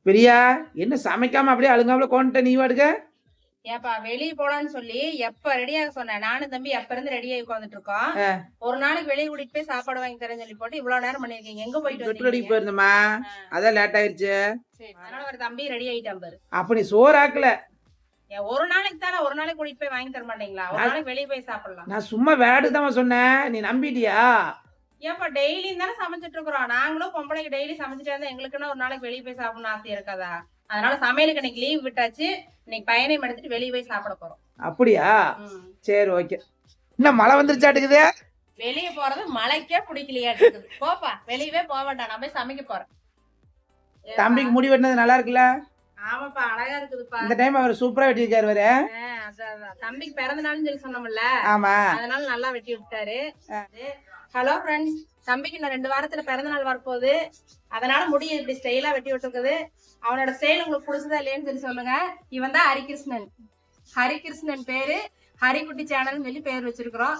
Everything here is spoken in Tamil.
பிரியா என்ன சமைக்காம அப்படியே அழுங்காமல கொண்டுட்ட நீ வாடுக்க? ஏப்பா வெளியே போலான்னு சொல்லி எப்ப ரெடியாக சொன்னேன். நானும் தம்பி எப்ப இருந்து ரெடியாகி உட்காந்துட்டு இருக்கோம். ஒரு நாளைக்கு வெளியே கூட்டிட்டு போய் சாப்பாடு வாங்கி தரேன்னு சொல்லி போட்டு இவ்வளவு நேரம் பண்ணிருக்கீங்க. எங்க போயிட்டு போயிருந்தமா? அதான் லேட் ஆயிடுச்சு. அதனால ஒரு தம்பி ரெடி ஆயிட்டான் பாரு. அப்ப நீ சோறு ஆக்கல? ஒரு நாளைக்கு தானே, ஒரு நாளைக்கு கூட்டிட்டு போய் வாங்கி தர மாட்டீங்களா? ஒரு நாளைக்கு வெளியே போய் சாப்பிடலாம். நான் சும்மா விளையாட்டு தான் சொன்னேன், நீ நம்பிட்டியா? ஏப்பா டெய்லியும் தானே சமைச்சிட்டு இருக்கிறோம். நாங்களும் பொம்பளைக்கு டெய்லி சமைச்சிட்டே இருந்தா எங்களுக்குன்னா ஒரு நாளைக்கு வெளியே போய் சாப்பிடணும் ஆசை இருக்காதா? அதனால சமையலுக்கு இன்னைக்கு லீவ் விட்டாச்சு. இன்னைக்கு பையனையும் எடுத்துட்டு வெளியே போய் சாப்பிட போறோம். அப்படியா? சரி ஓகே. என்ன மழை வந்துருச்சாட்டுக்குது? வெளியே போறது மழைக்கே பிடிக்கலையாட்டு போப்பா, வெளியவே போக வேண்டாம், நான் போய் சமைக்க போறேன். தம்பிக்கு முடி வெட்டினது நல்லா இருக்குல்ல? ஆமாப்பா, அழகா இருக்குதுப்பா. இந்த டைம் அவர் சூப்பரா வெட்டியிருக்காரு வர. தம்பிக்கு பிறந்த நாள்னு சொல்லி சொன்னோம்ல, ஆமா, அதனால நல்லா வெட்டி விட்டாரு. ஹலோ ஃப்ரெண்ட்ஸ், தம்பிக்கு இன்னும் 2 வாரத்துல பிறந்த நாள் வரப்போகுது. அதனால முடிய இப்படி ஸ்டைலா வெட்டி விட்டுருக்குது. அவனோட ஸ்டைல் உங்களுக்கு பிடிச்சதா இல்லையான்னு சொல்லி சொல்லுங்க. இவன் தான் ஹரிகிருஷ்ணன். ஹரிகிருஷ்ணன் பேரு, ஹரிக்குட்டி சேனல்னு சொல்லி பேர் வச்சிருக்கிறோம்.